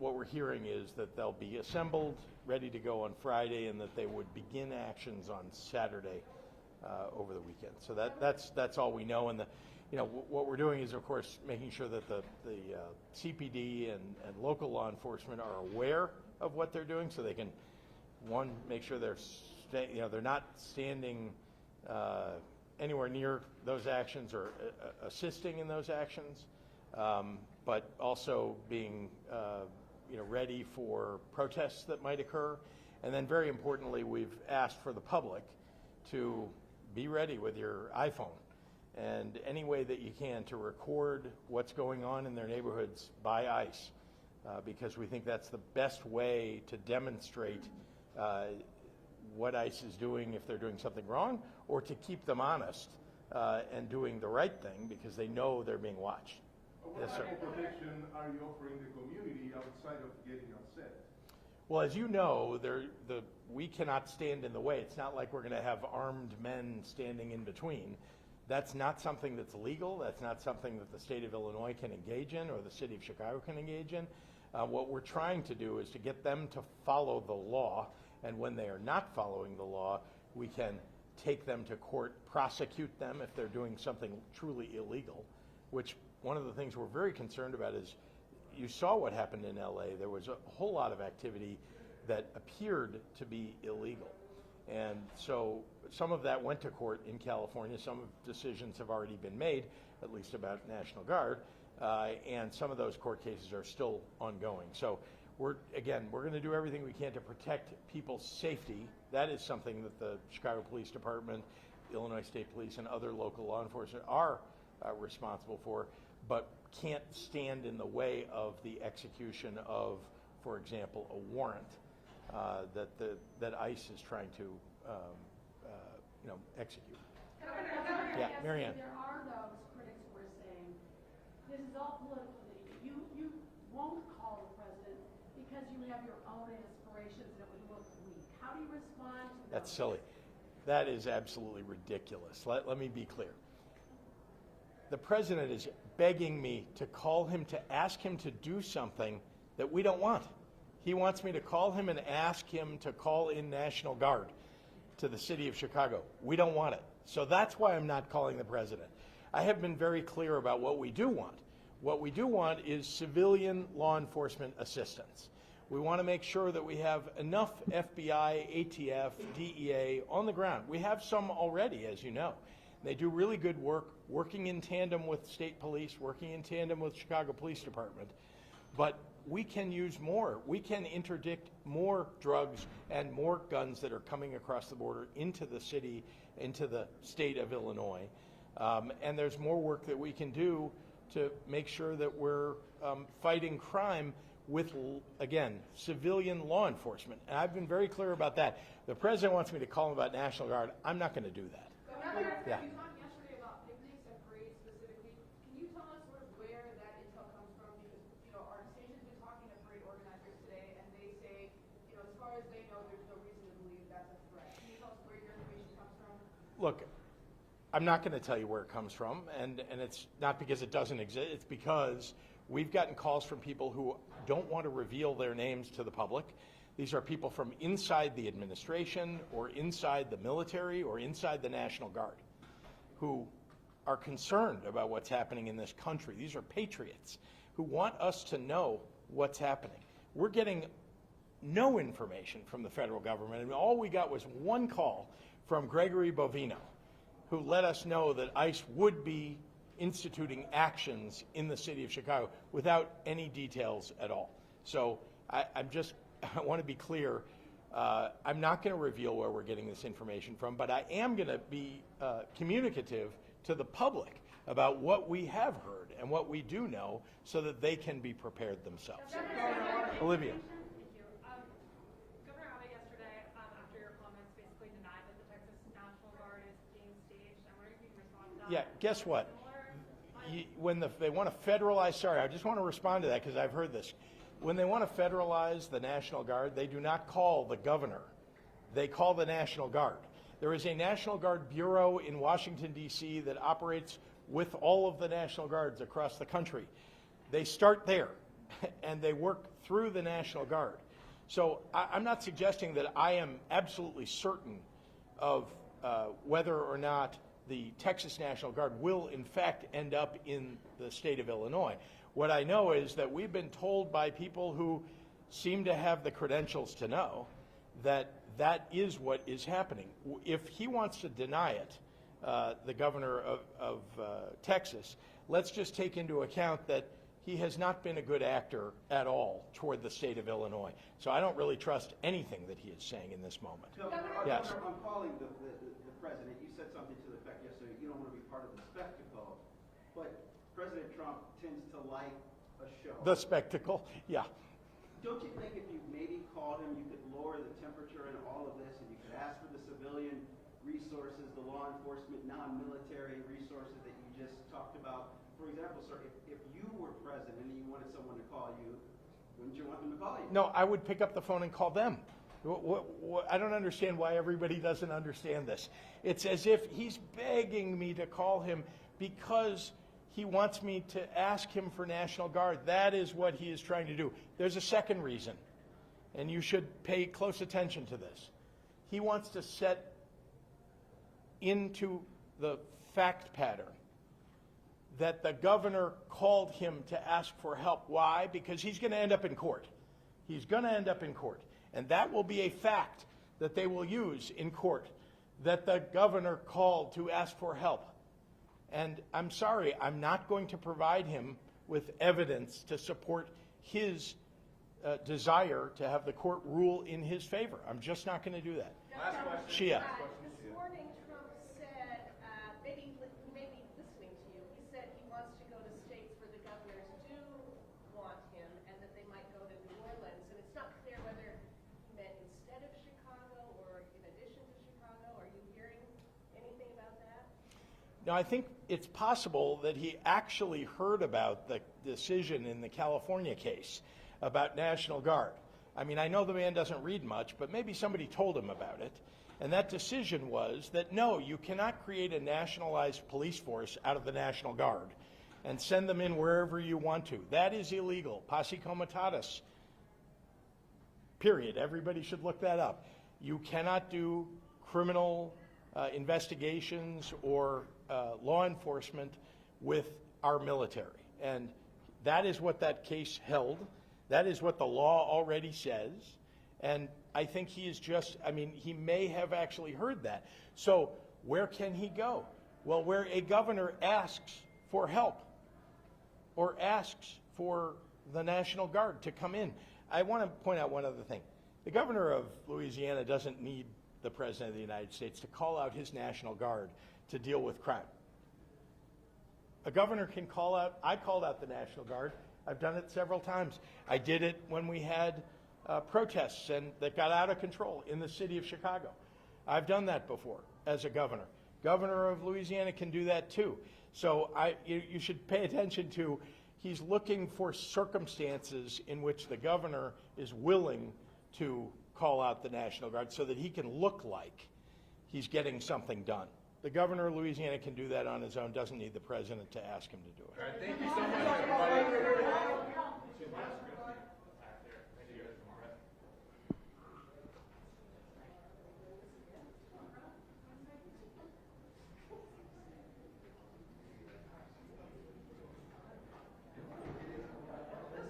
what we're hearing is that they'll be assembled, ready to go on Friday, and that they would begin actions on Saturday over the weekend. So that's all we know. And what we're doing is, of course, making sure that the CPD and local law enforcement are aware of what they're doing, so they can, one, make sure they're not standing anywhere near those actions or assisting in those actions, but also being ready for protests that might occur. And then very importantly, we've asked for the public to be ready with your iPhone and any way that you can to record what's going on in their neighborhoods by ICE, because we think that's the best way to demonstrate what ICE is doing if they're doing something wrong, or to keep them honest and doing the right thing because they know they're being watched. What type of protection are you offering the community outside of getting upset? Well, as you know, we cannot stand in the way. It's not like we're going to have armed men standing in between. That's not something that's legal. That's not something that the state of Illinois can engage in or the city of Chicago can engage in. What we're trying to do is to get them to follow the law, and when they are not following the law, we can take them to court, prosecute them if they're doing something truly illegal, which one of the things we're very concerned about is, you saw what happened in LA. There was a whole lot of activity that appeared to be illegal. And so some of that went to court in California. Some decisions have already been made, at least about National Guard, and some of those court cases are still ongoing. So we're going to do everything we can to protect people's safety. That is something that the Chicago Police Department, Illinois State Police, and other local law enforcement are responsible for, but can't stand in the way of the execution of, for example, a warrant that ICE is trying to execute. Yeah, Marianne. There are those critics who are saying this is all political. You won't call the president because you have your own aspirations and it would look weak. How do you respond to that? That's silly. That is absolutely ridiculous. Let me be clear. The president is begging me to call him to ask him to do something that we don't want. He wants me to call him and ask him to call in National Guard to the city of Chicago. We don't want it. So that's why I'm not calling the president. I have been very clear about what we do want. What we do want is civilian law enforcement assistance. We want to make sure that we have enough FBI, ATF, DEA on the ground. We have some already, as you know. They do really good work, working in tandem with state police, working in tandem with Chicago Police Department. But we can use more. We can interdict more drugs and more guns that are coming across the border into the city, into the state of Illinois. And there's more work that we can do to make sure that we're fighting crime with, again, civilian law enforcement. And I've been very clear about that. The president wants me to call him about National Guard. I'm not going to do that. Yeah. You talked yesterday about picnics and parades specifically. Can you tell us sort of where that intel comes from? Because, our station's been talking to parade organizers today, and they say, as far as they know, there's no reason to believe that's a threat. Can you tell us where your information comes from? Look, I'm not going to tell you where it comes from, and it's not because it doesn't exist. It's because we've gotten calls from people who don't want to reveal their names to the public. These are people from inside the administration or inside the military or inside the National Guard who are concerned about what's happening in this country. These are patriots who want us to know what's happening. We're getting no information from the federal government, and all we got was one call from Gregory Bovino, who let us know that ICE would be instituting actions in the city of Chicago without any details at all. So I want to be clear, I'm not going to reveal where we're getting this information from, but I am going to be communicative to the public about what we have heard and what we do know so that they can be prepared themselves. Olivia. Thank you. Governor Abbott yesterday, after your comments, basically denied that the Texas National Guard is being staged. I'm wondering if you can respond to that. Yeah, guess what? When they want to federalize, I just want to respond to that because I've heard this. When they want to federalize the National Guard, they do not call the governor. They call the National Guard. There is a National Guard Bureau in Washington, D.C. that operates with all of the National Guards across the country. They start there. and they work through the National Guard. So I'm not suggesting that I am absolutely certain of whether or not the Texas National Guard will in fact end up in the state of Illinois. What I know is that we've been told by people who seem to have the credentials to know that that is what is happening. If he wants to deny it, the governor of Texas, let's just take into account that he has not been a good actor at all toward the state of Illinois. So I don't really trust anything that he is saying in this moment. No, Yes. Governor, I'm calling the president. You said something to the effect yesterday, you don't want to be part of the spectacle, but President Trump tends to like a show. The spectacle, yeah. Don't you think if you maybe called him, you could lower the temperature in all of this, and you could ask for the civilian resources, the law enforcement, non-military resources that you just talked about? For example, sir, if you were president and you wanted someone to call you, wouldn't you want them to call you? No, I would pick up the phone and call them. I don't understand why everybody doesn't understand this. It's as if he's begging me to call him because he wants me to ask him for National Guard. That is what he is trying to do. There's a second reason, and you should pay close attention to this. He wants to set into the fact pattern that the governor called him to ask for help. Why? Because he's going to end up in court. He's going to end up in court. And that will be a fact that they will use in court, that the governor called to ask for help. And I'm sorry, I'm not going to provide him with evidence to support his desire to have the court rule in his favor. I'm just not going to do that. Last question. Shia. This morning, Trump said, maybe he may be listening to you, he said he wants to go to states where the governors do want him and that they might go to New Orleans. And it's not clear whether he meant instead of Chicago or in addition to Chicago. Are you hearing anything about that? Now, I think it's possible that he actually heard about the decision in the California case about National Guard. I mean, I know the man doesn't read much, but maybe somebody told him about it. And that decision was that, no, you cannot create a nationalized police force out of the National Guard and send them in wherever you want to. That is illegal. Posse comitatus. Period. Everybody should look that up. You cannot do criminal investigations or law enforcement with our military. And that is what that case held. That is what the law already says. And I think he is just, I mean, he may have actually heard that. So where can he go? Well, where a governor asks for help or asks for the National Guard to come in. I want to point out one other thing. The governor of Louisiana doesn't need the President of the United States to call out his National Guard to deal with crime. A governor can call out, I called out the National Guard. I've done it several times. I did it when we had protests and that got out of control in the city of Chicago. I've done that before as a governor. Governor of Louisiana can do that too. So you should pay attention to, he's looking for circumstances in which the governor is willing to call out the National Guard so that he can look like he's getting something done. The governor of Louisiana can do that on his own, doesn't need the president to ask him to do it. All right, thank you so much, everybody.